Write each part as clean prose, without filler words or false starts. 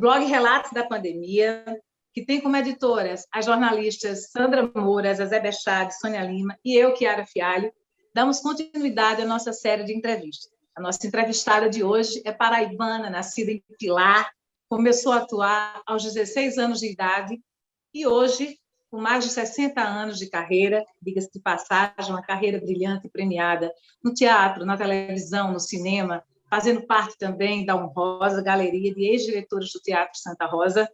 blog Relatos da Pandemia, que tem como editoras as jornalistas Sandra Moura, Zezé Bechade, Sônia Lima e eu, Chiara Fialho, damos continuidade à nossa série de entrevistas. A nossa entrevistada de hoje é paraibana, nascida em Pilar, começou a atuar aos 16 anos de idade e hoje, com mais de 60 anos de carreira, diga-se de passagem, uma carreira brilhante e premiada no teatro, na televisão, no cinema, fazendo parte também da honrosa galeria de ex-diretores do Teatro Santa Rosa,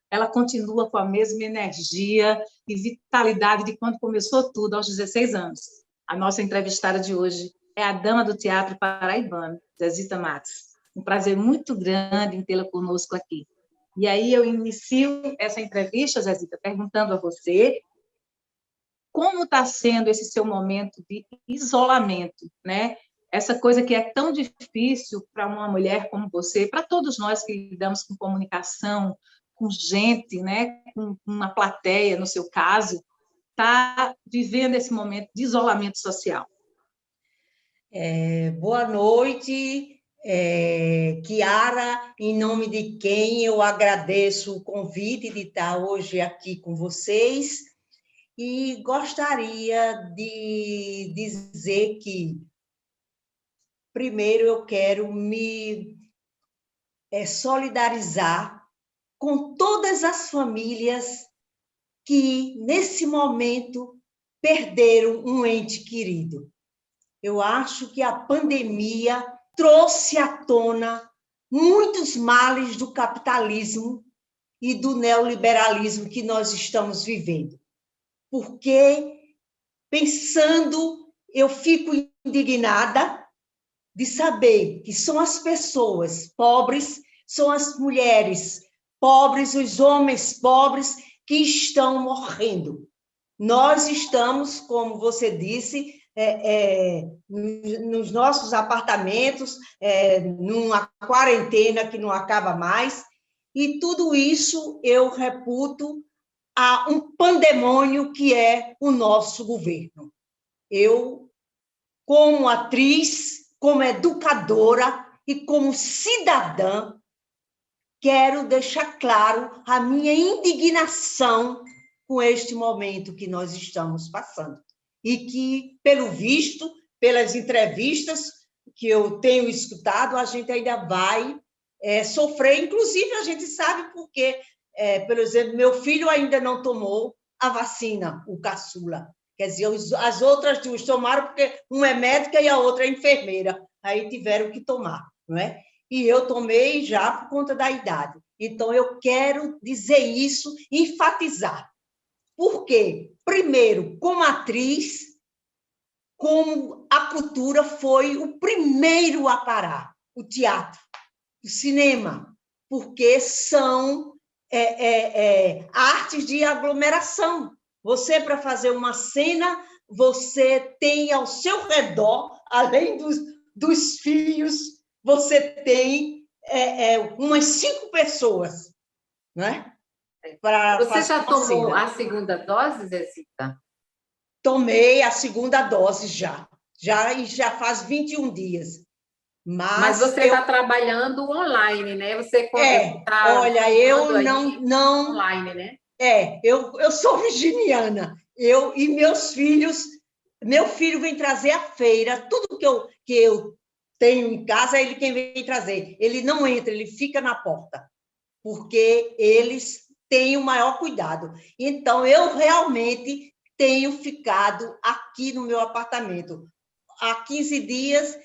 ela continua com a mesma energia e vitalidade de quando começou tudo, aos 16 anos. A nossa entrevistada de hoje é a dama do teatro paraibano, Zezita Matos. Um prazer muito grande em tê-la conosco aqui. E aí eu inicio essa entrevista, Zezita, perguntando a você como está sendo esse seu momento de isolamento, né? Essa coisa que é tão difícil para uma mulher como você, para todos nós que lidamos com comunicação, com gente, né? Com uma plateia, no seu caso, está vivendo esse momento de isolamento social. Boa noite, Chiara, em nome de quem eu agradeço o convite de estar hoje aqui com vocês e gostaria de dizer que, primeiro, eu quero me solidarizar com todas as famílias que, nesse momento, perderam um ente querido. Eu acho que a pandemia trouxe à tona muitos males do capitalismo e do neoliberalismo que nós estamos vivendo. Porque, pensando, eu fico indignada de saber que são as pessoas pobres, são as mulheres pobres, os homens pobres que estão morrendo. Nós estamos, como você disse, nos nossos apartamentos, numa quarentena que não acaba mais, e tudo isso eu reputo a um pandemônio que é o nosso governo. Eu, como atriz, como educadora e como cidadã, quero deixar claro a minha indignação com este momento que nós estamos passando. E que, pelo visto, pelas entrevistas que eu tenho escutado, a gente ainda vai sofrer. Inclusive, a gente sabe porque, por exemplo, meu filho ainda não tomou a vacina, o caçula. Quer dizer, as outras duas tomaram porque uma é médica e a outra é enfermeira. Aí tiveram que tomar, não é? E eu tomei já por conta da idade. Então, eu quero dizer isso, enfatizar. Por quê? Primeiro, como atriz, como a cultura foi o primeiro a parar, o teatro, o cinema, porque são artes de aglomeração. Você, para fazer uma cena, você tem ao seu redor, além dos fios, você tem umas 5 pessoas, não é? Você já tomou a segunda dose, Zezita? Tomei a segunda dose e já faz 21 dias. Mas você está trabalhando online, né? Você olha, eu não online, né? Eu sou virginiana. Eu e meus filhos, meu filho vem trazer à feira tudo que eu tenho em casa, é ele quem vem trazer. Ele não entra, ele fica na porta, porque eles têm o maior cuidado. Então, eu realmente tenho ficado aqui no meu apartamento. Há 15 dias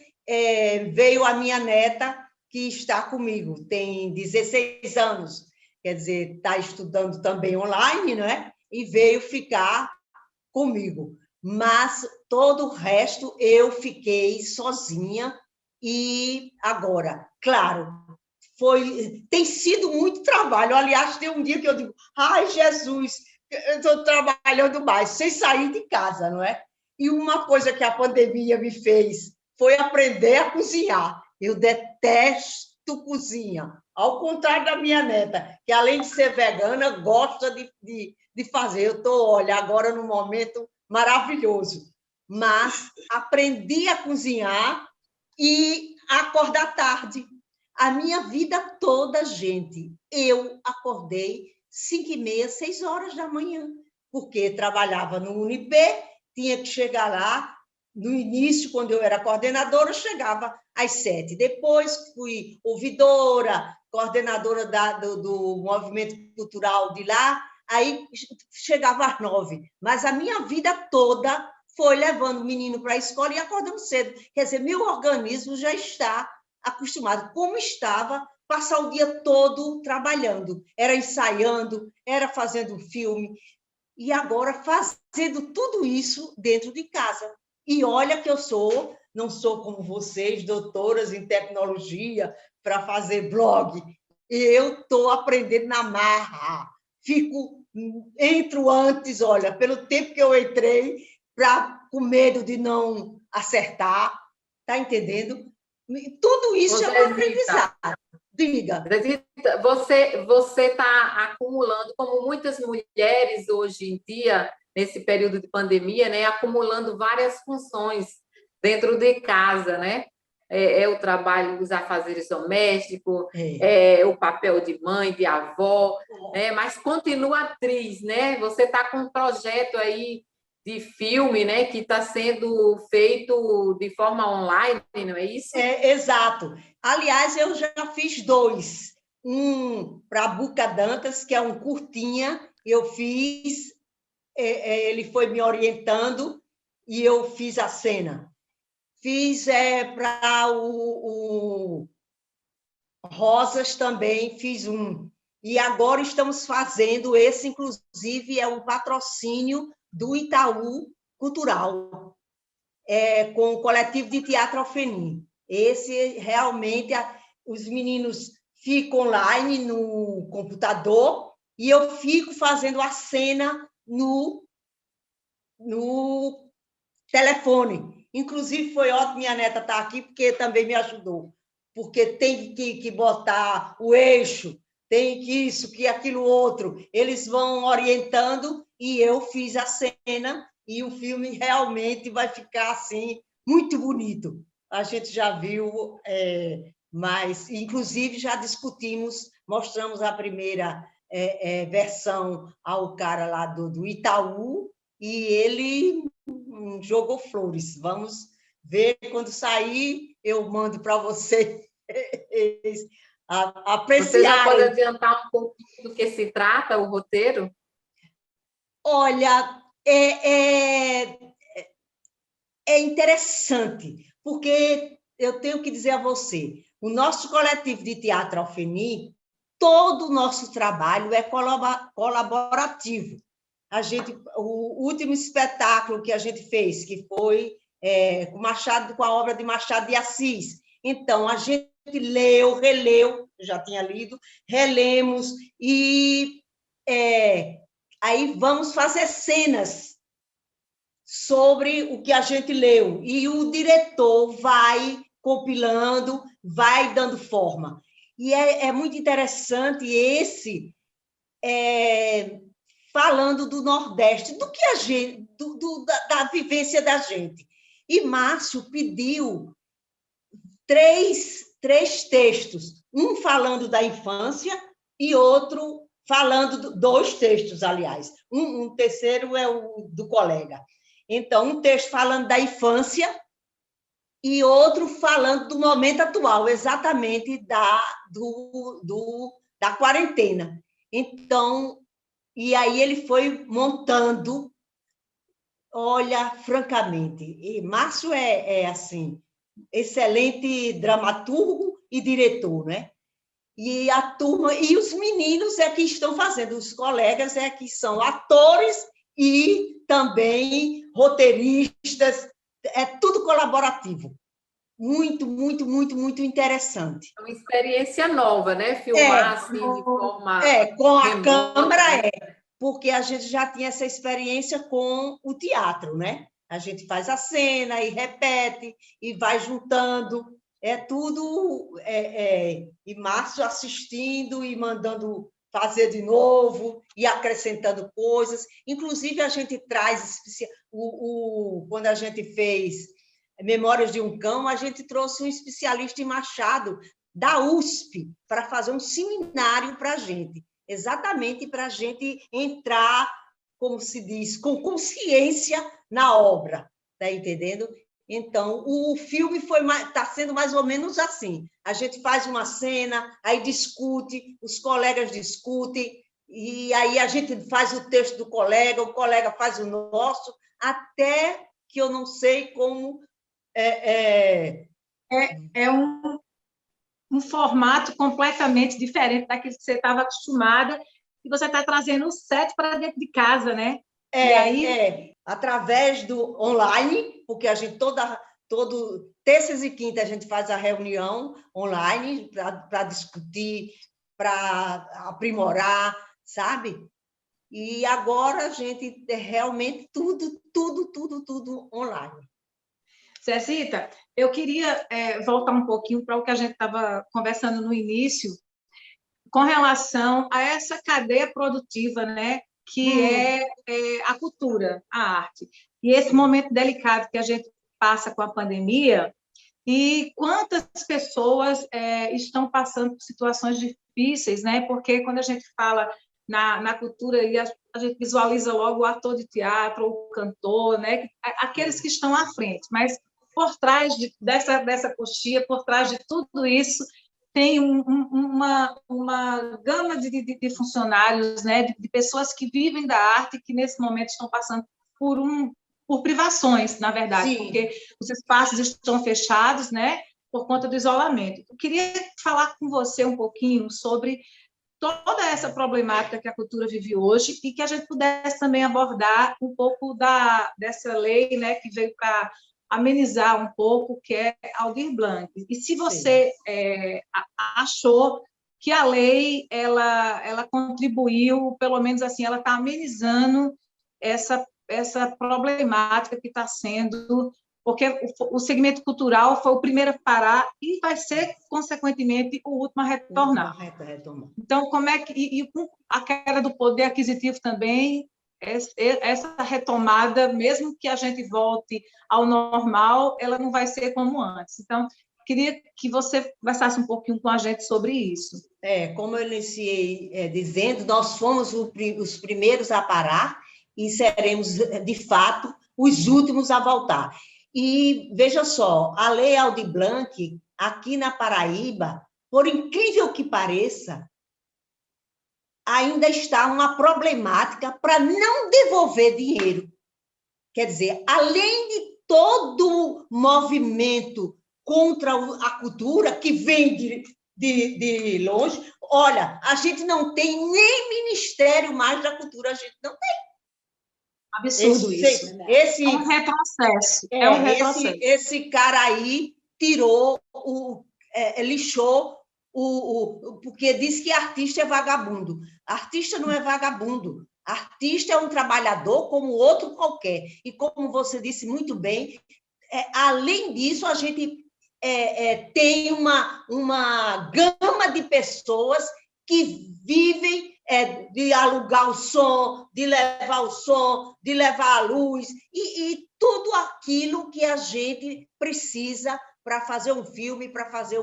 veio a minha neta, que está comigo, tem 16 anos, quer dizer, está estudando também online, não é? E veio ficar comigo. Mas todo o resto eu fiquei sozinha. E agora, claro, tem sido muito trabalho. Aliás, tem um dia que eu digo, ai, Jesus, eu estou trabalhando mais, sem sair de casa, não é? E uma coisa que a pandemia me fez foi aprender a cozinhar. Eu detesto cozinha, ao contrário da minha neta, que além de ser vegana, gosta de fazer. Eu estou, olha, agora num momento maravilhoso. Mas aprendi a cozinhar e a acordar tarde, A minha vida toda, gente, eu acordei 5h30, 6 horas da manhã, porque trabalhava no Unip, tinha que chegar lá. No início, quando eu era coordenadora, eu chegava às 7. Depois fui ouvidora, coordenadora do movimento cultural de lá, aí chegava às 9. Mas a minha vida toda foi levando o menino para a escola e acordando cedo. Quer dizer, meu organismo já está acostumado, como estava, passar o dia todo trabalhando. Era ensaiando, era fazendo filme, e agora fazendo tudo isso dentro de casa. E olha que eu não sou como vocês, doutoras em tecnologia, para fazer blog. Eu estou aprendendo na marra. Entro antes, olha, pelo tempo que eu entrei, com medo de não acertar, está entendendo? Tudo isso é um aprendizado. Diga. Você está acumulando, como muitas mulheres hoje em dia, nesse período de pandemia, né, acumulando várias funções dentro de casa, né? É o trabalho, os afazeres domésticos, é o papel de mãe, de avó, né? Mas continua atriz, né? Você está com um projeto aí de filme, né, que está sendo feito de forma online, não é isso? Exato. Aliás, eu já fiz 2. Um para Buca Dantas, que é um curtinha, eu fiz, ele foi me orientando e eu fiz a cena. Fiz para o Rosas também, fiz um. E agora estamos fazendo, esse, inclusive, é um patrocínio do Itaú Cultural, com o coletivo de teatro Alfenim. Esse, realmente, os meninos ficam online no computador e eu fico fazendo a cena no telefone. Inclusive, foi ótimo minha neta estar aqui, porque também me ajudou. Porque tem que botar o eixo, tem que isso, que aquilo outro. Eles vão orientando e eu fiz a cena e o filme realmente vai ficar assim, muito bonito. A gente já viu, mas, inclusive, já discutimos, mostramos a primeira versão ao cara lá do Itaú, e ele jogou flores. Vamos ver, quando sair, eu mando para vocês apreciarem. Você já pode adiantar um pouquinho do que se trata o roteiro? Olha, é interessante, porque eu tenho que dizer a você, o nosso coletivo de teatro Alfenim, todo o nosso trabalho é colaborativo. O último espetáculo que a gente fez, que foi com a obra de Machado de Assis. Então, a gente releu, já tinha lido, relemos, e aí vamos fazer cenas sobre o que a gente leu, e o diretor vai compilando, vai dando forma. E é muito interessante esse... falando do Nordeste, do que a gente, da vivência da gente. E Márcio pediu três textos, um falando da infância e outro falando, 2 textos, aliás. Um terceiro é o do colega. Então, um texto falando da infância e outro falando do momento atual, exatamente da quarentena. Então, e aí ele foi montando, olha, francamente, e Márcio assim, excelente dramaturgo e diretor, né? E a turma, e os meninos que estão fazendo, os colegas que são atores e também roteiristas, é tudo colaborativo. Muito, muito, muito, muito interessante. É uma experiência nova, né? Filmar assim de forma com a remota, câmera, né? Porque a gente já tinha essa experiência com o teatro, né? A gente faz a cena e repete, e vai juntando, tudo, e Márcio assistindo e mandando fazer de novo, e acrescentando coisas. Inclusive, a gente traz, quando a gente fez Memórias de um Cão, a gente trouxe um especialista em Machado da USP para fazer um seminário para a gente, exatamente para a gente entrar, como se diz, com consciência na obra, tá entendendo? Então, o filme está sendo mais ou menos assim. A gente faz uma cena, aí discute, os colegas discutem, e aí a gente faz o texto do colega, o colega faz o nosso, até que eu não sei como... É um formato completamente diferente daquele que você estava acostumada, e você está trazendo o set para dentro de casa, né? E aí... através do online, porque a gente todo terças e quintas a gente faz a reunião online para discutir, para aprimorar, sabe? E agora a gente realmente tudo online. Cecita, eu queria voltar um pouquinho para o que a gente estava conversando no início, com relação a essa cadeia produtiva, né, que é a cultura, a arte. E esse momento delicado que a gente passa com a pandemia, e quantas pessoas estão passando por situações difíceis, né? Porque quando a gente fala na cultura, e a gente visualiza logo o ator de teatro, o cantor, né? Aqueles que estão à frente, mas por trás dessa coxia, por trás de tudo isso, tem uma gama de funcionários, né? De pessoas que vivem da arte, que nesse momento estão passando por privações, na verdade, Sim. Porque os espaços estão fechados, né, por conta do isolamento. Eu queria falar com você um pouquinho sobre toda essa problemática que a cultura vive hoje e que a gente pudesse também abordar um pouco dessa lei, né, que veio para amenizar um pouco, que é Aldir Blanc. E se você achou que a lei ela contribuiu, pelo menos assim, ela está amenizando essa problemática que está sendo, porque o segmento cultural foi o primeiro a parar e vai ser, consequentemente, o último a retornar. Então, como é que... E com a queda do poder aquisitivo também, essa retomada, mesmo que a gente volte ao normal, ela não vai ser como antes. Então, queria que você conversasse um pouquinho com a gente sobre isso. Como eu iniciei dizendo, nós fomos os primeiros a parar, e seremos, de fato, os últimos a voltar. E, veja só, a Lei Aldir Blanc, aqui na Paraíba, por incrível que pareça, ainda está uma problemática para não devolver dinheiro. Quer dizer, além de todo o movimento contra a cultura, que vem de longe, olha, a gente não tem nem Ministério mais da Cultura, a gente não tem. Absurdo isso. É um retrocesso. Um retrocesso. Esse cara aí tirou, lixou, porque diz que artista é vagabundo. Artista não é vagabundo. Artista é um trabalhador como outro qualquer. E como você disse muito bem, além disso, a gente tem uma gama de pessoas que vivem de alugar o som, de levar o som, de levar a luz, e tudo aquilo que a gente precisa para fazer um filme, para fazer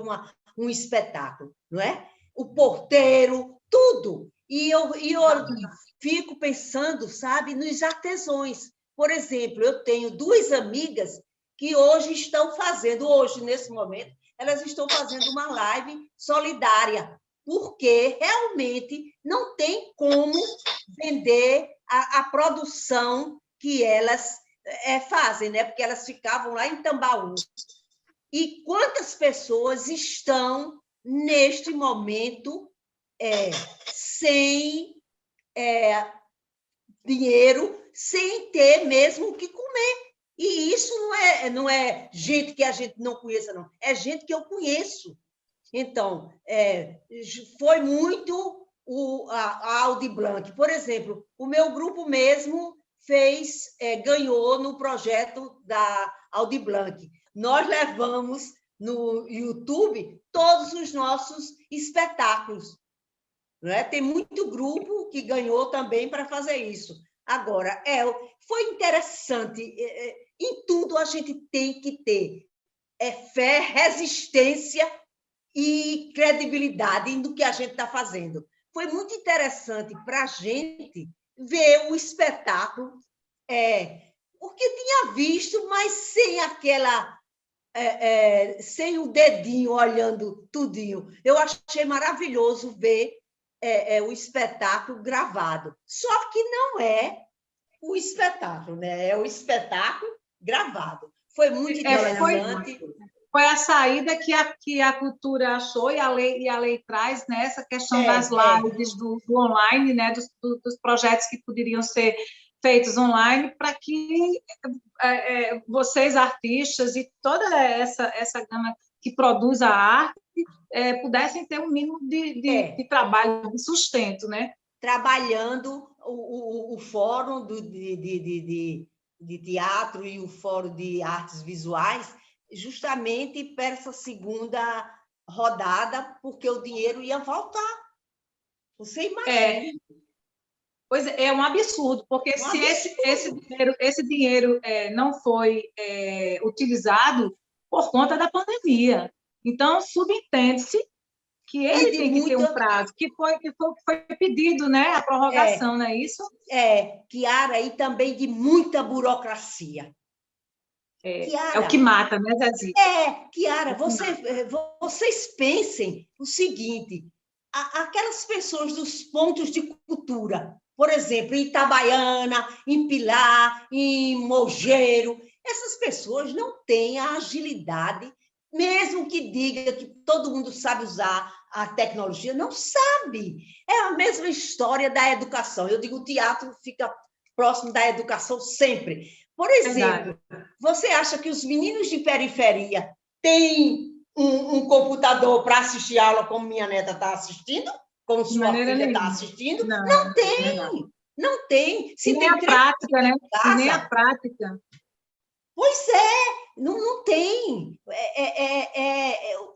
um espetáculo, não é? O porteiro, tudo. E eu fico pensando, sabe, nos artesãos. Por exemplo, eu tenho 2 amigas que hoje, nesse momento, elas estão fazendo uma live solidária, porque realmente não tem como vender a produção que elas fazem, né? Porque elas ficavam lá em Tambaú. E quantas pessoas estão, neste momento, sem dinheiro, sem ter mesmo o que comer? E isso não é gente que a gente não conheça, não. É gente que eu conheço. Então, foi muito a Aldir Blanc. Por exemplo, o meu grupo mesmo ganhou no projeto da Aldir Blanc. Nós levamos no YouTube todos os nossos espetáculos. Né? Tem muito grupo que ganhou também para fazer isso. Agora, foi interessante. Em tudo a gente tem que ter fé, resistência e credibilidade no que a gente está fazendo. Foi muito interessante para a gente ver o espetáculo, o que tinha visto, mas sem aquela... sem o dedinho olhando tudinho. Eu achei maravilhoso ver o espetáculo gravado. Só que não é o espetáculo, né? É o espetáculo gravado. Foi muito interessante. Foi a saída que a cultura achou e a lei traz, né, essa questão das lives do online, né, dos projetos que poderiam ser feitos online, para que vocês, artistas, e toda essa gama que produz a arte pudessem ter um mínimo de trabalho, de sustento, né? Trabalhando o fórum de teatro e o fórum de artes visuais, justamente para essa segunda rodada, porque o dinheiro ia voltar. Você imagina. Pois é um absurdo, porque se esse dinheiro não foi utilizado por conta da pandemia. Então, subentende-se que ele tem que ter um prazo, que foi pedido, né, a prorrogação, não é isso? Kiara, e também de muita burocracia. Kiara, é o que mata, né, Zezita? Kiara, vocês pensem o seguinte, aquelas pessoas dos pontos de cultura, por exemplo, em Itabaiana, em Pilar, em Mogeiro, essas pessoas não têm a agilidade, mesmo que diga que todo mundo sabe usar a tecnologia, não sabe. É a mesma história da educação. Eu digo, o teatro fica próximo da educação sempre. Por exemplo, você acha que os meninos de periferia têm um computador para assistir aula como minha neta está assistindo? Como sua filha está assistindo? Não tem. Não tem. Se nem a prática, né? E nem a prática. Pois não tem.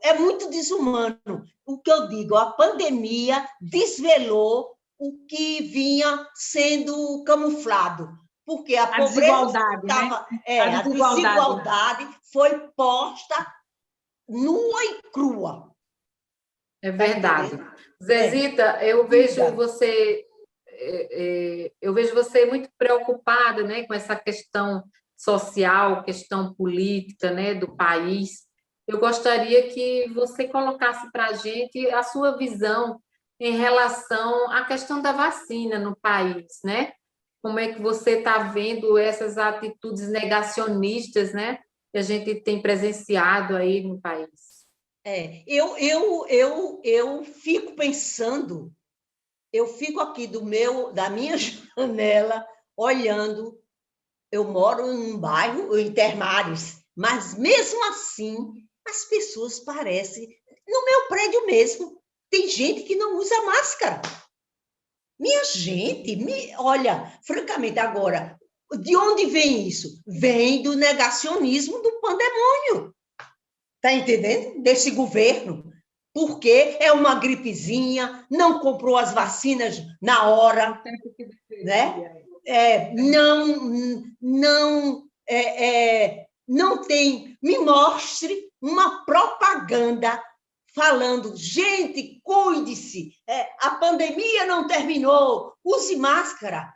É muito desumano. O que eu digo, a pandemia desvelou o que vinha sendo camuflado. Porque a pobreza desigualdade, estava, né? A desigualdade foi posta nua e crua. É verdade. Zezita, eu vejo você muito preocupada, né, com essa questão social, questão política, né, do país. Eu gostaria que você colocasse para a gente a sua visão em relação à questão da vacina no país, né? Como é que você está vendo essas atitudes negacionistas, né, que a gente tem presenciado aí no país? Eu fico pensando, eu fico aqui da minha janela olhando. Eu moro num bairro, em Termares, mas mesmo assim as pessoas parecem, no meu prédio mesmo, tem gente que não usa máscara. Minha gente, olha, francamente, agora, de onde vem isso? Vem do negacionismo do pandemônio. Está entendendo? Desse governo. Porque é uma gripezinha, não comprou as vacinas na hora, né? Não tem. Me mostre uma propaganda falando, gente, cuide-se, a pandemia não terminou, use máscara.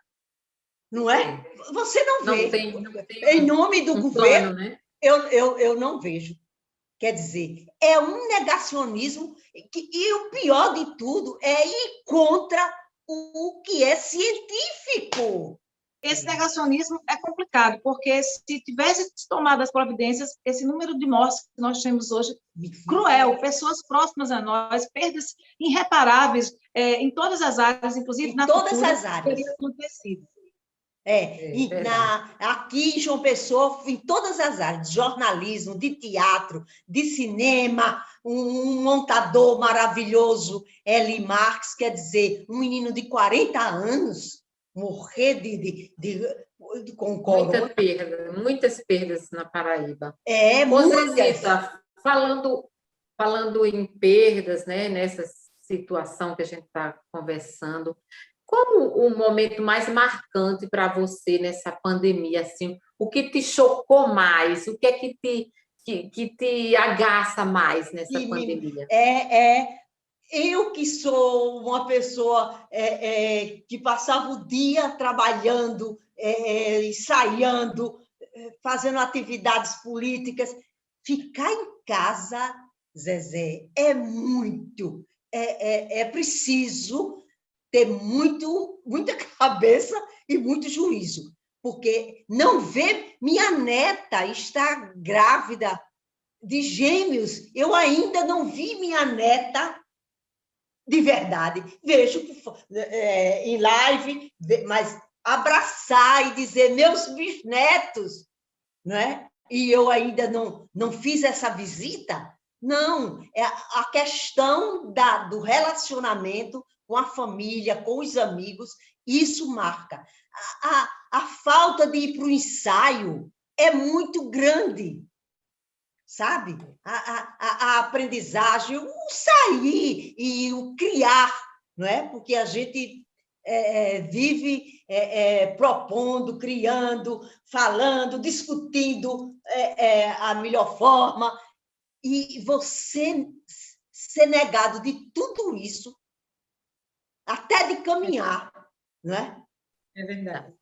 Não é? Você não vê. Não tem em nome do governo, plano, né? eu não vejo. Quer dizer, é um negacionismo e o pior de tudo é ir contra o que é científico. Esse negacionismo é complicado, porque se tivesse tomado as providências, esse número de mortes que nós temos hoje, cruel, pessoas próximas a nós, perdas irreparáveis em todas as áreas, inclusive na cultura, todas as áreas. teria acontecido. Aqui em João Pessoa, em todas as áreas, de jornalismo, de teatro, de cinema, um montador maravilhoso, Eli Marques, quer dizer, um menino de 40 anos, morrer com corona. Muitas perdas na Paraíba. Muitas. Falando em perdas, né, nessa situação que a gente está conversando, como o momento mais marcante para você nessa pandemia, assim, o que te chocou mais, o que é que que te agaça mais nessa pandemia? Eu que sou uma pessoa que passava o dia trabalhando, ensaiando, fazendo atividades políticas, ficar em casa, Zezé, é preciso ter muita cabeça e muito juízo, porque não ver minha neta está grávida de gêmeos, eu ainda não vi minha neta de verdade. Vejo em live, mas abraçar e dizer meus bisnetos, né? E eu ainda não fiz essa visita. Não, é a questão do relacionamento com a família, com os amigos, isso marca. A falta de ir para o ensaio é muito grande, sabe? A aprendizagem, o sair e o criar, não é? Porque a gente vive propondo, criando, falando, discutindo a melhor forma, e você ser negado de tudo isso, até de caminhar, não é? É verdade.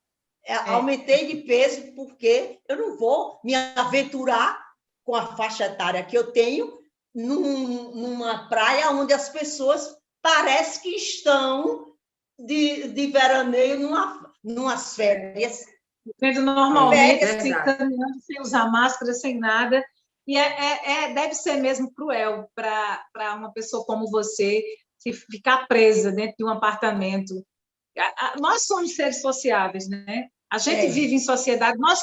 Aumentei de peso porque eu não vou me aventurar com a faixa etária que eu tenho numa praia onde as pessoas parecem que estão de veraneio numas férias. Vendo normalmente, assim, caminhando sem usar máscara, sem nada. E deve ser mesmo cruel para uma pessoa como você se ficar presa dentro de um apartamento. Nós somos seres sociáveis, né? A gente vive em sociedade, nós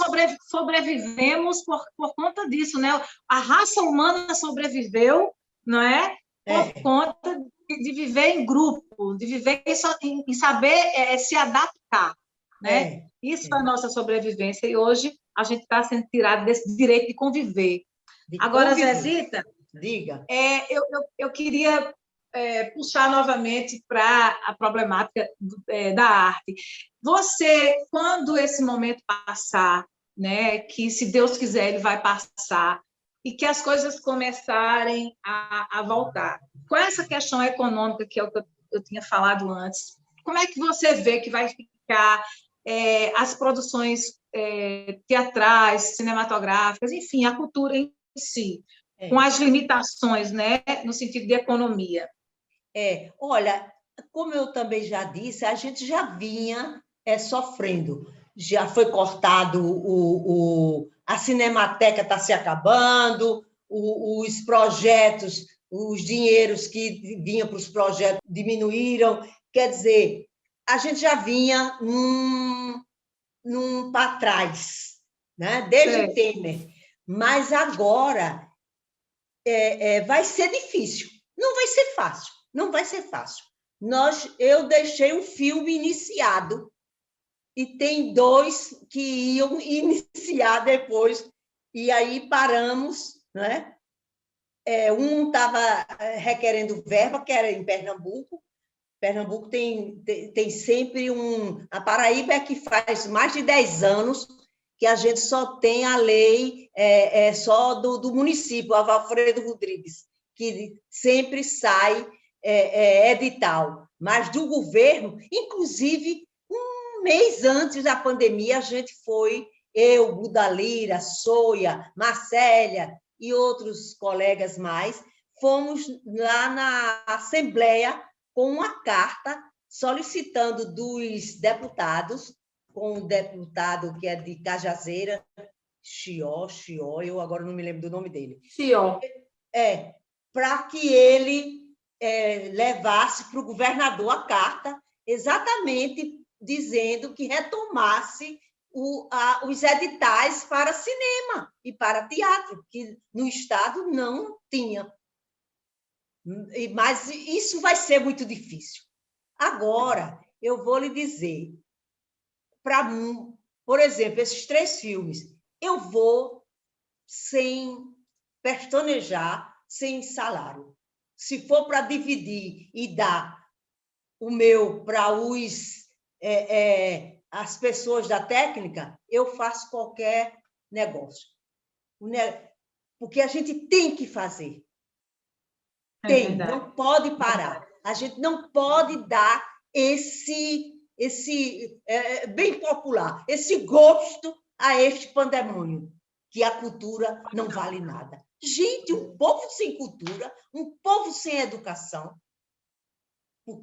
sobrevivemos por conta disso, né? A raça humana sobreviveu, não é? Por conta de viver em grupo, de viver em saber se adaptar, né? Isso é a nossa sobrevivência, e hoje a gente está sendo tirado desse direito de conviver. Agora, Zezita, diga. Eu queria puxar novamente para a problemática da arte. Você, quando esse momento passar, né, que se Deus quiser ele vai passar, e que as coisas começarem a voltar, com essa questão econômica que é o que eu tinha falado antes, como é que você vê que vai ficar as produções teatrais, cinematográficas, enfim, a cultura em si, com as limitações, né, no sentido de economia? Olha, como eu também já disse, a gente já vinha sofrendo. Já foi cortado a Cinemateca está se acabando, os projetos, os dinheiros que vinham para os projetos diminuíram. Quer dizer, a gente já vinha para trás, né? Desde Temer. Mas agora vai ser difícil. Não vai ser fácil. Não vai ser fácil. Eu deixei um filme iniciado e tem 2 que iam iniciar depois, e aí paramos, né? Um estava requerendo verba, que era em Pernambuco. Pernambuco tem sempre A Paraíba é que faz mais de 10 anos que a gente só tem a lei só do município, a Valfredo Rodrigues, que sempre sai edital, mas do governo, inclusive, um mês antes da pandemia, a gente foi, eu, Budalira, Soia, Marcélia e outros colegas mais, fomos lá na Assembleia com uma carta solicitando dos deputados, com o deputado que é de Cajazeira, Chió, eu agora não me lembro do nome dele. Chió. Para que ele levasse para o governador a carta, exatamente dizendo que retomasse os editais para cinema e para teatro, que no Estado não tinha. Mas isso vai ser muito difícil. Agora, eu vou lhe dizer, por exemplo, esses 3 filmes, eu vou sem pestanejar, sem salário. Se for para dividir e dar o meu para as pessoas da técnica, eu faço qualquer negócio. porque a gente tem que fazer. Não pode parar. A gente não pode dar esse bem popular, esse gosto a este pandemônio, que a cultura não vale nada. Gente, um povo sem cultura, um povo sem educação.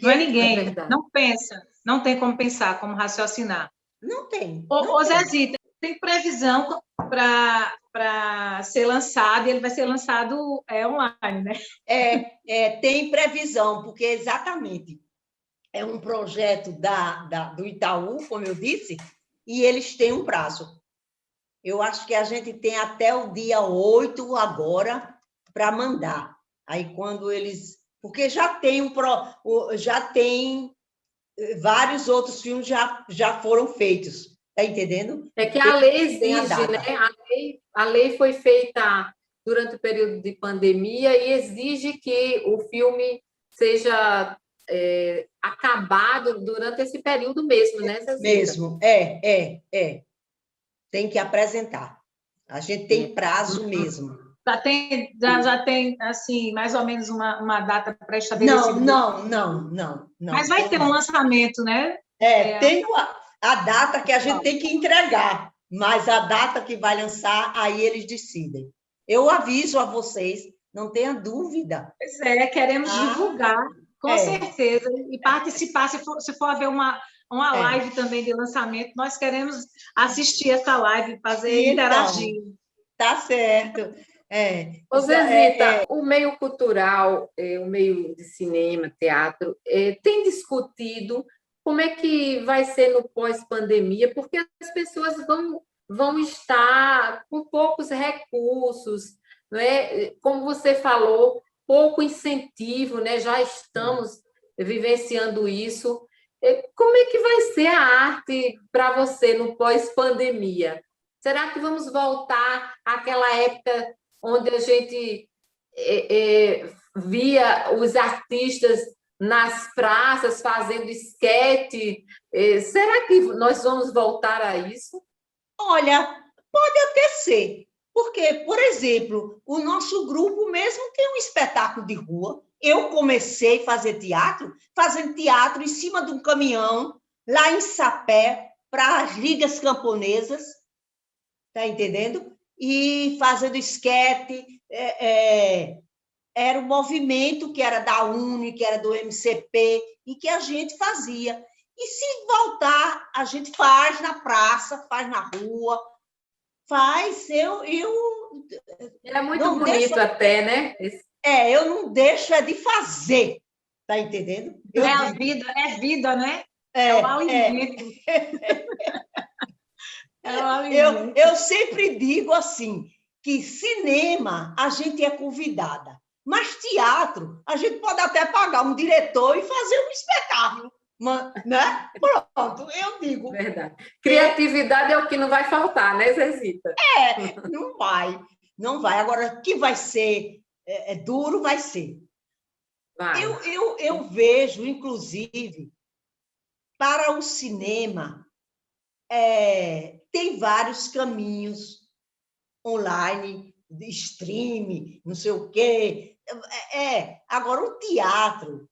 Não é ninguém, não pensa, não tem como pensar, como raciocinar. Não tem. Ô Zezita, tem previsão para ser lançado, e ele vai ser lançado online, né? Tem previsão, porque exatamente é um projeto do Itaú, como eu disse, e eles têm um prazo. Eu acho que a gente tem até o dia 8 agora para mandar. Aí, quando eles... Porque já tem vários outros filmes já foram feitos, tá entendendo? É que a lei exige, né? A lei foi feita durante o período de pandemia e exige que o filme seja acabado durante esse período mesmo, né, Zezita? Mesmo, Tem que apresentar. A gente tem prazo mesmo. Já tem, assim, mais ou menos uma data pré-estabelecida? Não. Mas vai ter um lançamento, né? Tem a data que a gente tem que entregar, mas a data que vai lançar, aí eles decidem. Eu aviso a vocês, não tenha dúvida. Pois queremos divulgar, com certeza, e participar, se for haver uma live também de lançamento, nós queremos assistir essa live, interagir. Tá certo. Ô, Zezita, o meio cultural, o meio de cinema, teatro, tem discutido como é que vai ser no pós-pandemia, porque as pessoas vão estar com poucos recursos, não é? Como você falou, pouco incentivo, né? Já estamos vivenciando isso. Como é que vai ser a arte para você no pós-pandemia? Será que vamos voltar àquela época onde a gente via os artistas nas praças fazendo esquete? Será que nós vamos voltar a isso? Olha, pode até ser, porque, por exemplo, o nosso grupo mesmo tem um espetáculo de rua. Eu comecei a fazer teatro, fazendo teatro em cima de um caminhão, lá em Sapé, para as ligas camponesas, tá entendendo? E fazendo esquete, era um movimento que era da UNE, que era do MCP, e que a gente fazia. E se voltar, a gente faz na praça, faz na rua, faz. É muito bonito até, né? Eu não deixo de fazer, tá entendendo? A vida, né? É o alimento. Eu sempre digo assim, que cinema a gente é convidada, mas teatro a gente pode até pagar um diretor e fazer um espetáculo, né? Pronto, eu digo. Verdade. Criatividade é o que não vai faltar, né, Zezita? Não vai. Agora, que vai ser duro, vai ser. Vai. Eu vejo, inclusive, para o cinema, tem vários caminhos online, de streaming, não sei o quê. Agora, o teatro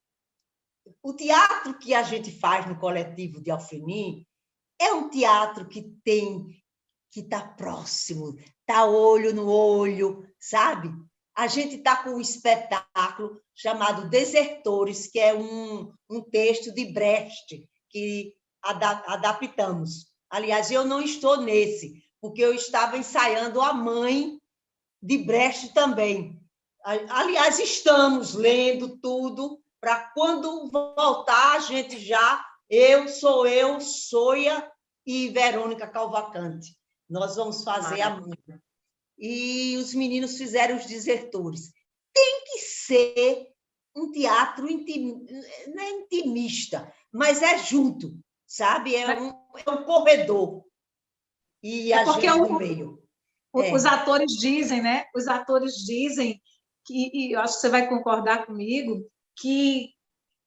que a gente faz no coletivo de Alfenim é um teatro que está próximo, está olho no olho, sabe? A gente está com um espetáculo chamado Desertores, que é um texto de Brecht, que adaptamos. Aliás, eu não estou nesse, porque eu estava ensaiando A Mãe de Brecht também. Aliás, estamos lendo tudo, para quando voltar, a gente Soia e Verônica Calvacante. Nós vamos fazer A Mãe. E os meninos fizeram Os Desertores. Tem que ser um teatro não é intimista, mas é junto, sabe? É um corredor. E a gente no meio. Os atores dizem, né? Os atores dizem, e eu acho que você vai concordar comigo, que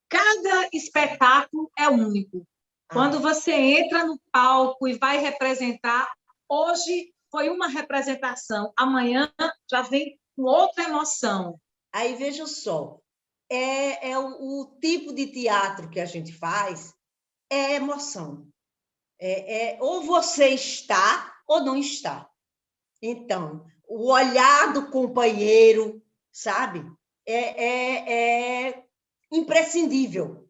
cada espetáculo é único. Quando você entra no palco e vai representar, hoje foi uma representação, amanhã já vem com outra emoção. Aí, veja só, o tipo de teatro que a gente faz é emoção. Ou você está ou não está. Então, o olhar do companheiro, sabe? É imprescindível.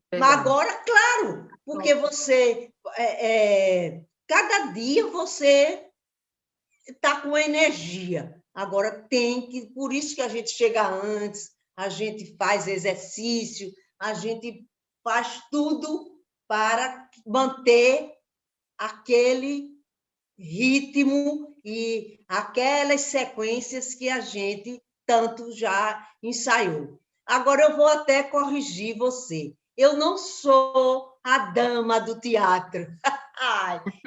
Mas agora, claro, porque você... cada dia você está com energia. Agora tem que... Por isso que a gente chega antes, a gente faz exercício, a gente faz tudo para manter aquele ritmo e aquelas sequências que a gente tanto já ensaiou. Agora eu vou até corrigir você. Eu não sou a dama do teatro.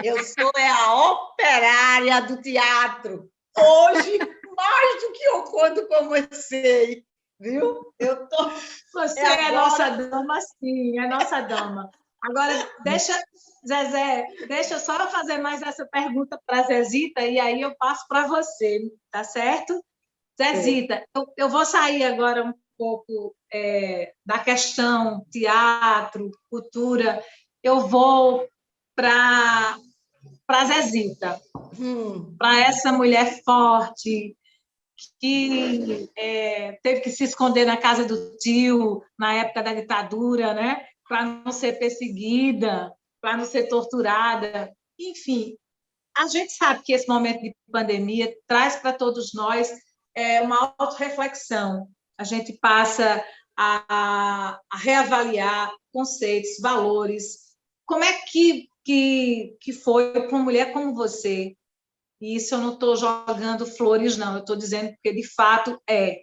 Eu sou a operária do teatro. Hoje, mais do que eu quando comecei, viu? Você é nossa dama, sim, é nossa dama. Agora, Zezé, deixa eu só fazer mais essa pergunta para a Zezita e aí eu passo para você, tá certo? Zezita, eu vou sair agora um pouco da questão teatro, cultura, eu vou para Zezita, para essa mulher forte que teve que se esconder na casa do tio na época da ditadura, né? Para não ser perseguida, para não ser torturada. Enfim, a gente sabe que esse momento de pandemia traz para todos nós uma autorreflexão. A gente passa a reavaliar conceitos, valores. Como é que foi com uma mulher como você? E isso eu não estou jogando flores, não. Eu estou dizendo porque, de fato, é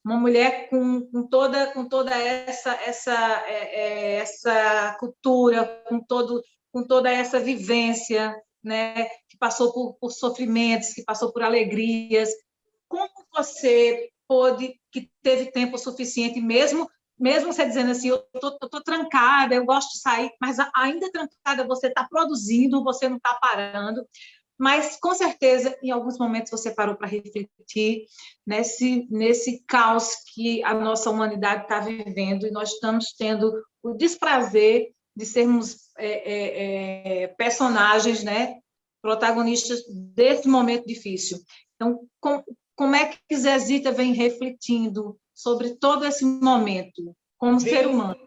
uma mulher com toda essa cultura, com toda essa vivência, né? Que passou por sofrimentos, que passou por alegrias. Como você que teve tempo suficiente, mesmo você dizendo assim, eu estou trancada, eu gosto de sair, mas ainda trancada você está produzindo, você não está parando. Mas, com certeza, em alguns momentos você parou para refletir nesse caos que a nossa humanidade está vivendo e nós estamos tendo o desprazer de sermos personagens, né, protagonistas desse momento difícil. Então, como é que Zezita vem refletindo sobre todo esse momento como ser humano?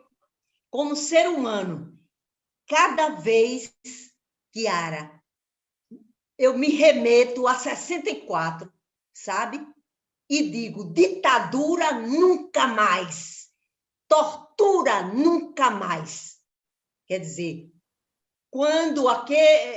Como ser humano, cada vez, Kiara, eu me remeto a 64, sabe? E digo, ditadura nunca mais, tortura nunca mais. Quer dizer, quando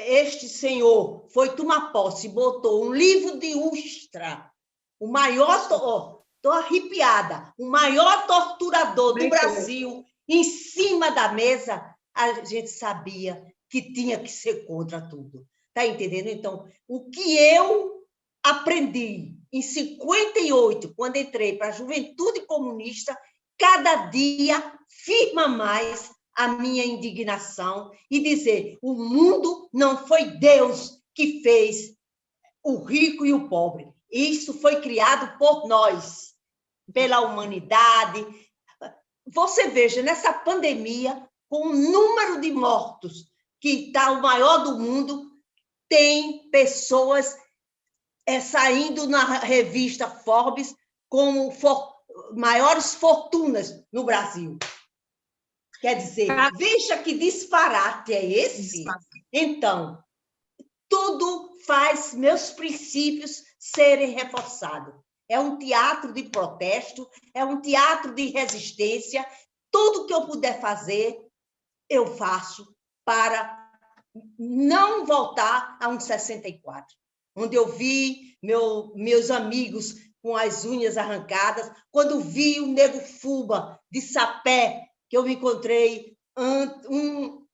este senhor foi tomar posse e botou um livro de Ustra, o maior... Estou arrepiada. O maior torturador do Brasil, em cima da mesa, a gente sabia que tinha que ser contra tudo. Está entendendo? Então, o que eu aprendi em 58, quando entrei para a Juventude Comunista, cada dia firma mais a minha indignação e dizer, o mundo não foi Deus que fez o rico e o pobre. Isso foi criado por nós, pela humanidade. Você veja, nessa pandemia, com o número de mortos, que está o maior do mundo, tem pessoas saindo na revista Forbes como maiores fortunas no Brasil. Quer dizer, veja que disparate é esse. Então, tudo faz meus princípios serem reforçados. É um teatro de protesto, é um teatro de resistência. Tudo que eu puder fazer, eu faço para não voltar a um 64, onde eu vi meus amigos com as unhas arrancadas, quando vi o Nego Fuba de Sapé, que eu me encontrei um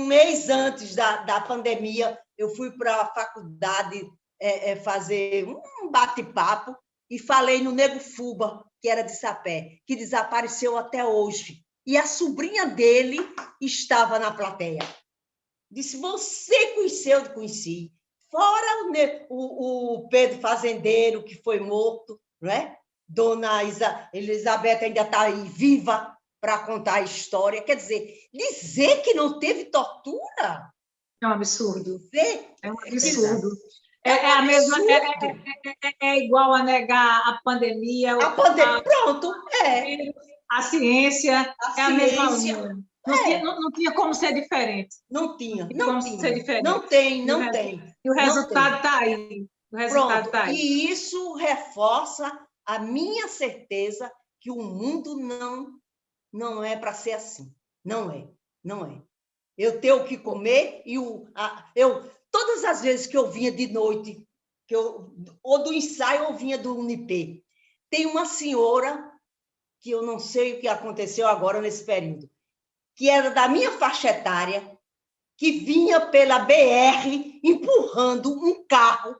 mês antes da pandemia, eu fui para a faculdade fazer um bate-papo e falei no Nego Fuba, que era de Sapé, que desapareceu até hoje. E a sobrinha dele estava na plateia. Disse, você conheceu? Conheci. Fora o Pedro Fazendeiro, que foi morto, não é? Dona Elizabeth ainda está aí viva para contar a história. Quer dizer que não teve tortura? É um absurdo. Dizer É um absurdo. É a mesma, absurdo. É igual a negar a pandemia, Pronto, a ciência, é a mesma linha. Não tinha como ser diferente. Não tinha. Ser diferente. Não tem. E o resultado está aí. O resultado está aí. E isso reforça a minha certeza que o mundo não é para ser assim. Não é. Eu tenho o que comer e todas as vezes que eu vinha de noite, ou do ensaio ou vinha do Unip, tem uma senhora que eu não sei o que aconteceu agora nesse período, que era da minha faixa etária, que vinha pela BR empurrando um carro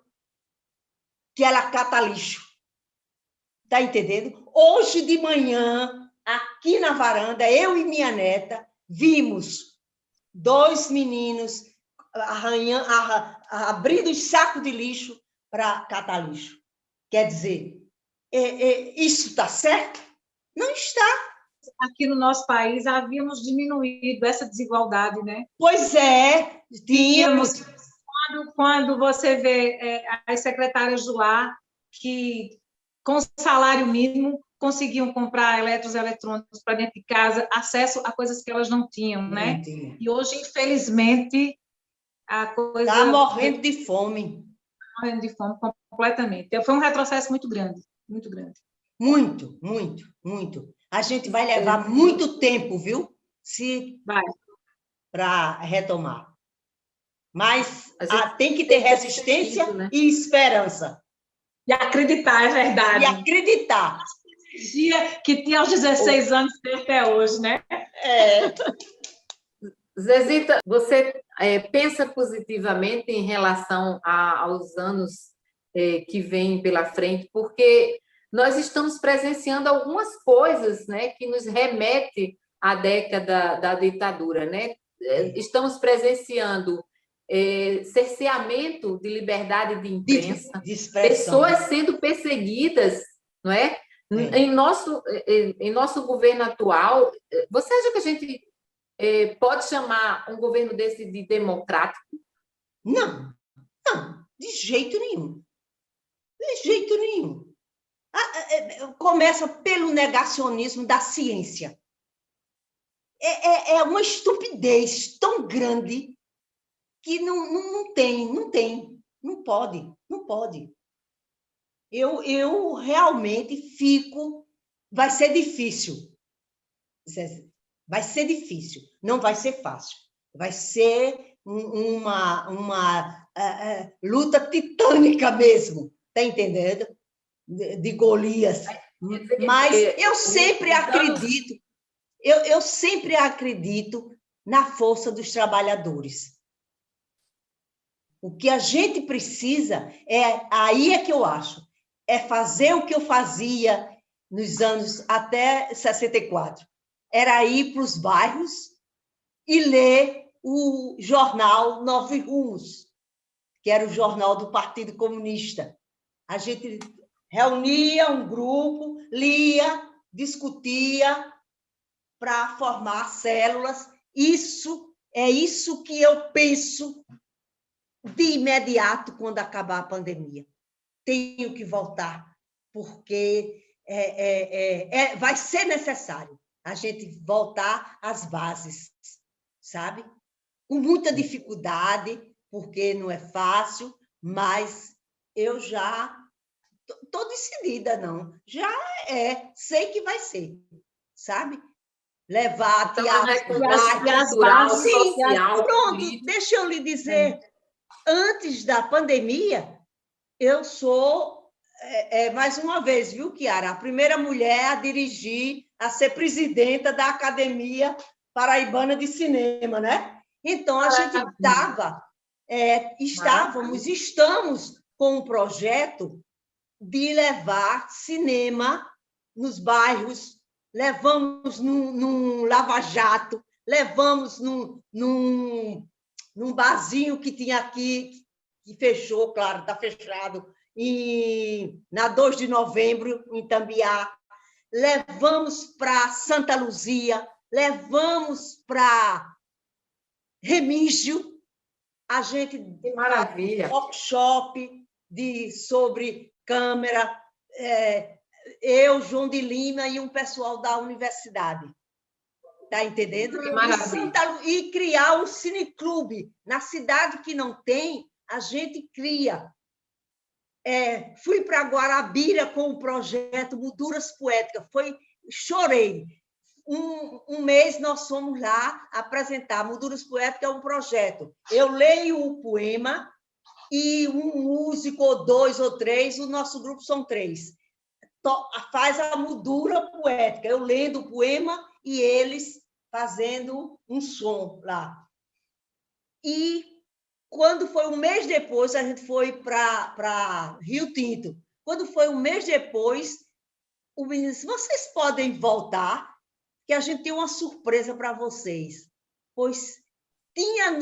que ela cata lixo. Está entendendo? Hoje de manhã, aqui na varanda, eu e minha neta, vimos 2 meninos abrindo os sacos de lixo para catar lixo. Quer dizer, isso está certo? Não está. Aqui no nosso país havíamos diminuído essa desigualdade, né? Pois é, tínhamos. Quando você vê as secretárias do lar que, com salário mínimo, conseguiam comprar eletrônicos para dentro de casa, acesso a coisas que elas não tinham, né? E hoje, infelizmente, a coisa... Está morrendo de fome. Morrendo de fome completamente. Foi um retrocesso muito grande, muito grande. Muito. A gente vai levar muito tempo, viu? Para retomar. Mas tem que ter resistência, né? E esperança. E acreditar, é verdade. E acreditar. Dia que tinha aos 16 anos até hoje, né? Zezita, você pensa positivamente em relação aos anos que vêm pela frente, porque nós estamos presenciando algumas coisas, né, que nos remete à década da ditadura, né? Estamos presenciando cerceamento de liberdade de imprensa, pessoas sendo perseguidas, não é? Em nosso governo atual, você acha que a gente pode chamar um governo desse de democrático? Não, de jeito nenhum. Começa pelo negacionismo da ciência. É uma estupidez tão grande que não pode. Eu realmente fico... Vai ser difícil. Vai ser difícil. Não vai ser fácil. Vai ser uma luta titânica mesmo. Está entendendo? De Golias. Mas eu sempre acredito... Eu sempre acredito na força dos trabalhadores. O que a gente precisa aí é que eu acho, é fazer o que eu fazia nos anos até 64. Era ir para os bairros e ler o jornal Nove Rumos, que era o jornal do Partido Comunista. A gente reunia um grupo, lia, discutia para formar células. É isso que eu penso de imediato quando acabar a pandemia. Tenho que voltar, porque vai ser necessário a gente voltar às bases, sabe? Com muita dificuldade, porque não é fácil, mas eu já estou decidida, não. Já sei que vai ser, sabe? Levar teatro, social, pronto, político. Deixa eu lhe dizer, antes da pandemia, eu sou, mais uma vez, viu, Chiara, a primeira mulher a dirigir, a ser presidenta da Academia Paraibana de Cinema, né? Então, a gente estamos com um projeto de levar cinema nos bairros. Levamos num lava-jato, levamos num barzinho que tinha aqui, que fechou, claro, está fechado, na 2 de novembro, em Tambiá. Levamos para Santa Luzia, levamos para Remígio, a gente Que maravilha! workshop sobre câmera, eu, João de Lima e um pessoal da universidade. Está entendendo? Que maravilha! E criar um cineclube. Na cidade que não tem, a gente cria. Fui para Guarabira com o projeto Molduras Poéticas. Chorei. Um mês nós fomos lá apresentar. Molduras Poéticas é um projeto. Eu leio o poema e um músico, ou 2 ou 3, o nosso grupo são 3. Faz a moldura poética. Eu lendo o poema e eles fazendo um som lá. E quando foi um mês depois, a gente foi para Rio Tinto. Quando foi um mês depois, o menino disse, vocês podem voltar, que a gente tem uma surpresa para vocês. Pois tinha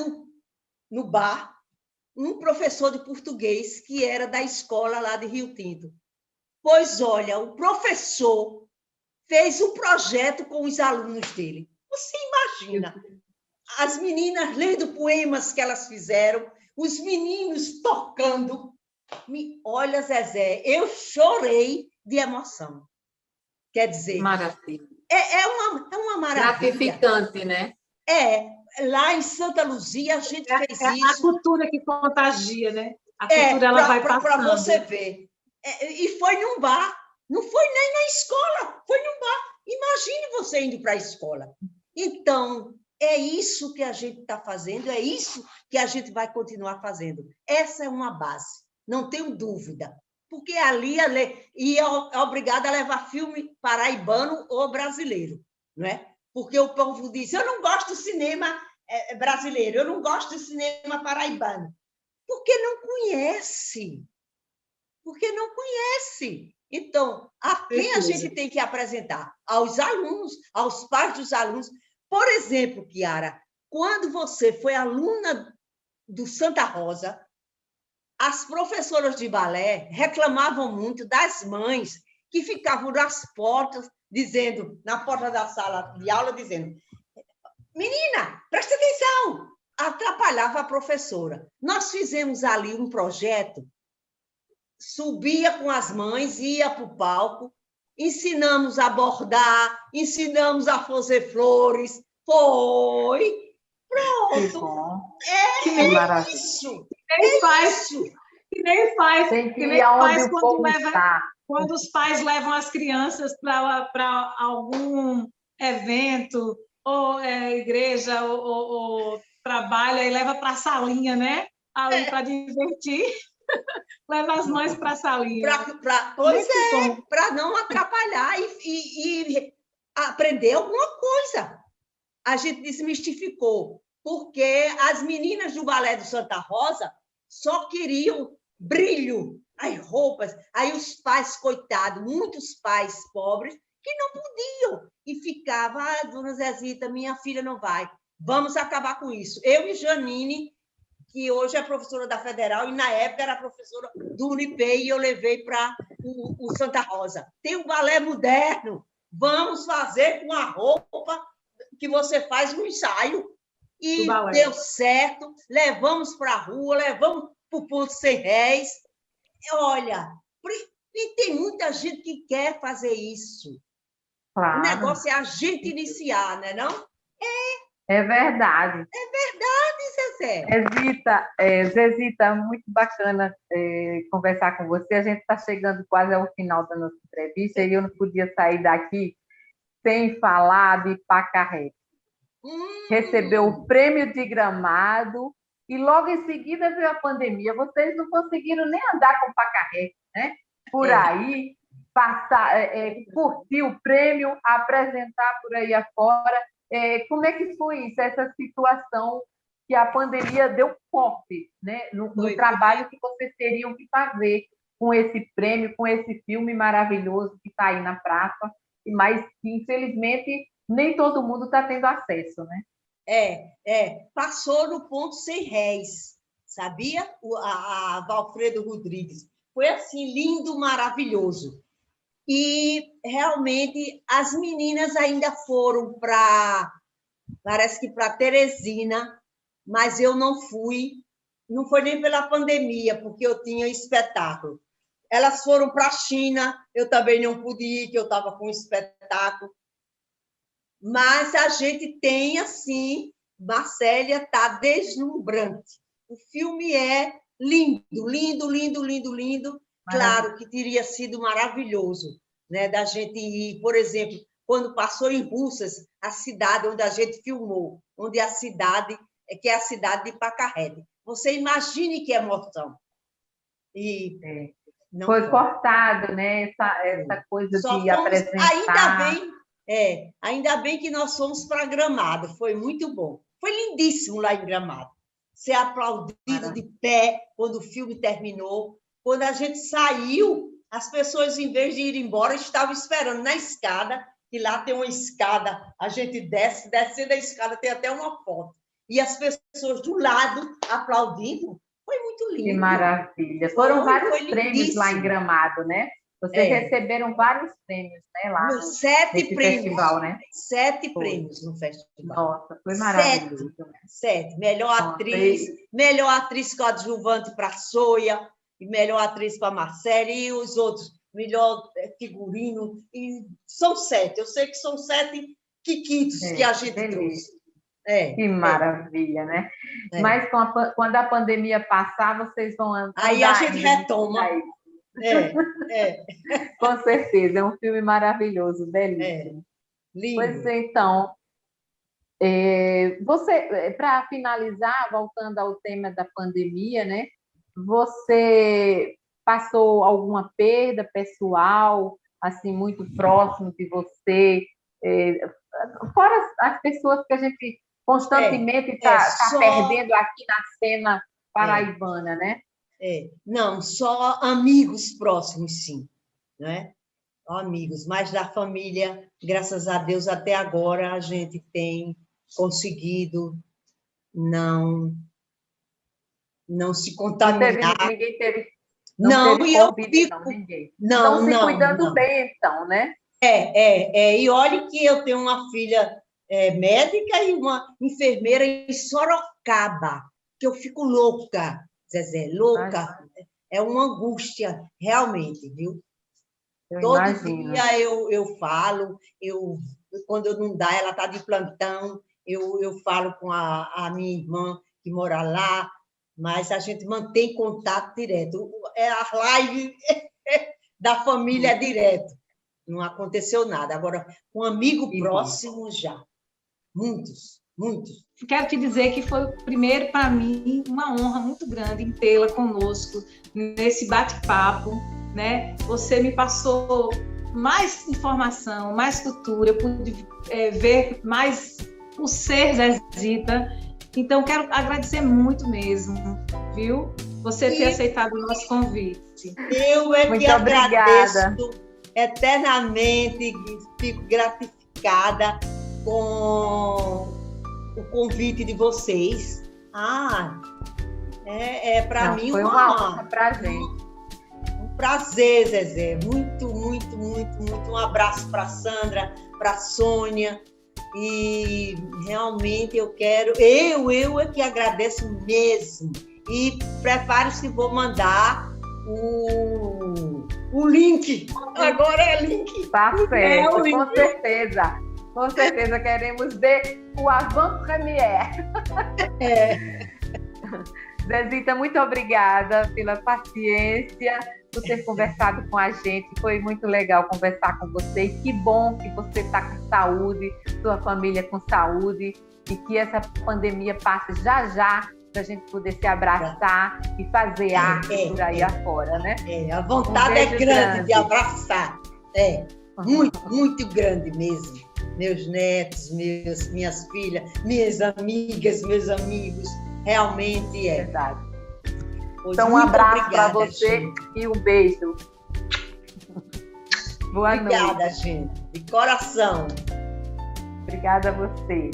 no bar um professor de português que era da escola lá de Rio Tinto. Pois, olha, o professor fez um projeto com os alunos dele. Você imagina, as meninas lendo poemas que elas fizeram, os meninos tocando. Olha, Zezé, eu chorei de emoção. Quer dizer, maravilha. É uma maravilha. Gratificante, né? Lá em Santa Luzia a gente fez isso. A cultura que contagia, né? A cultura ela vai passando. Para você ver. E foi num bar. Não foi nem na escola, foi num bar. Imagine você indo para a escola. Então, é isso que a gente está fazendo, é isso que a gente vai continuar fazendo. Essa é uma base, não tenho dúvida. Porque ali é obrigada a levar filme paraibano ou brasileiro, não é? Porque o povo diz, eu não gosto do cinema brasileiro, eu não gosto do cinema paraibano. Porque não conhece. Porque não conhece. Então, a quem a gente tem que apresentar? Aos alunos, aos pais dos alunos. Por exemplo, Kiara, quando você foi aluna do Santa Rosa, as professoras de balé reclamavam muito das mães que ficavam nas portas, dizendo, na porta da sala de aula, dizendo, menina, presta atenção! Atrapalhava a professora. Nós fizemos ali um projeto, subia com as mães, ia para o palco, ensinamos a bordar, ensinamos a fazer flores. Pronto. Que maravilha. Isso. Que nem faz quando os pais levam as crianças para algum evento, ou igreja, ou trabalho, e leva para a salinha, né? Ali para divertir. Leva as mães para a salinha. Para não atrapalhar e aprender alguma coisa. A gente desmistificou, porque as meninas do Balé do Santa Rosa só queriam brilho, as roupas. Aí os pais, coitados, muitos pais pobres, que não podiam. E ficava, dona Zezita, minha filha não vai. Vamos acabar com isso. Eu e Janine, que hoje é professora da Federal, e na época era professora do Unipei, e eu levei para o Santa Rosa. Tem um balé moderno, vamos fazer com a roupa que você faz no ensaio. E deu certo, levamos para a rua, levamos para o ponto sem réis. Olha, e tem muita gente que quer fazer isso. Claro. O negócio é a gente iniciar, não é não? É verdade. É verdade, Zezé. Zezita, muito bacana conversar com você. A gente está chegando quase ao final da nossa entrevista e eu não podia sair daqui sem falar de Pacá-Ré. Recebeu o prêmio de Gramado e logo em seguida veio a pandemia. Vocês não conseguiram nem andar com Pacá-Ré, né? Por aí, curtir o prêmio, apresentar por aí afora. Como é que foi isso, essa situação que a pandemia deu forte, né, no trabalho que vocês teriam que fazer com esse prêmio, com esse filme maravilhoso que está aí na praça, mas que, infelizmente, nem todo mundo está tendo acesso, né? Passou no ponto sem réis. sabia? A Valfredo Rodrigues. Foi assim, lindo, maravilhoso. E realmente as meninas ainda foram parece que para Teresina, mas eu não fui. Não foi nem pela pandemia, porque eu tinha espetáculo. Elas foram para a China, eu também não pude ir, que eu estava com espetáculo. Mas a gente tem, assim, Marcélia está deslumbrante. O filme é lindo, lindo, lindo, lindo, lindo. Claro que teria sido maravilhoso, né, da gente ir, por exemplo, quando passou em Russas, a cidade onde a gente filmou, onde a cidade, que é a cidade de Pacarrete. Você imagine que emoção. E não foi cortado, né? Essa coisa de apresentar. Ainda bem que nós fomos para Gramado, foi muito bom. Foi lindíssimo lá em Gramado. Ser aplaudido de pé quando o filme terminou. Quando a gente saiu, as pessoas, em vez de ir embora, estavam esperando na escada, que lá tem uma escada, a gente descendo a escada, tem até uma foto. E as pessoas do lado aplaudindo. Foi muito lindo. Que maravilha. Foram vários prêmios lá em Gramado, né? Vocês receberam vários prêmios, né? Lá 7 prêmios. Festival, né? 7 prêmios no festival. Nossa, foi maravilhoso. 7. Melhor atriz coadjuvante para Soia, e melhor atriz para Marcela, e os outros, melhor figurino. E são 7. Eu sei que são 7 quiquitos que a gente trouxe. Que maravilha, né? Mas quando a pandemia passar, vocês vão andar. Aí a gente retoma. Com certeza, é um filme maravilhoso, belíssimo. Lindo. Pois então, você, para finalizar, voltando ao tema da pandemia, né? Você passou alguma perda pessoal, assim, muito próximo de você? Fora as pessoas que a gente constantemente está perdendo aqui na cena paraibana, né? Não, só amigos próximos, sim, né? Amigos, mas da família, graças a Deus, até agora a gente tem conseguido não se contaminar. Ninguém teve. Não, teve Covid, ninguém. Estão se cuidando bem, então, né? E olhe que eu tenho uma filha médica e uma enfermeira em Sorocaba, que eu fico louca, Zezé, louca. É uma angústia, realmente, viu? Todo dia eu falo, quando não dá, ela está de plantão, eu falo com a minha irmã, que mora lá, mas a gente mantém contato direto. É a live da família direto. Não aconteceu nada. Agora, um amigo próximo já. Muitos. Quero te dizer que foi, primeiro, para mim, uma honra muito grande em tê-la conosco nesse bate-papo, né? Você me passou mais informação, mais cultura, eu pude ver mais o ser Zezita. Então, quero agradecer muito mesmo, viu? Você ter aceitado o nosso convite. Eu que agradeço eternamente, fico gratificada com o convite de vocês. Para mim foi uma honra para a gente. Um prazer, Zezé. Muito, muito, muito, muito. Um abraço para a Sandra, para a Sônia. E realmente eu é que agradeço mesmo. E prepare-se, vou mandar o link. Agora é link. Tá certo, com certeza. Com certeza, queremos ver o avant-première. Zezita, muito obrigada pela paciência, por ter conversado com a gente. Foi muito legal conversar com você. Que bom que você está com saúde, sua família com saúde, e que essa pandemia passe já, para a gente poder se abraçar e fazer arte por aí afora, né? A vontade é grande de abraçar. Muito, muito grande mesmo. Meus netos, minhas filhas, minhas amigas, meus amigos, realmente é. Verdade. Então, um abraço para você, gente. E um beijo. Boa noite. Obrigada, gente. De coração. Obrigada a você.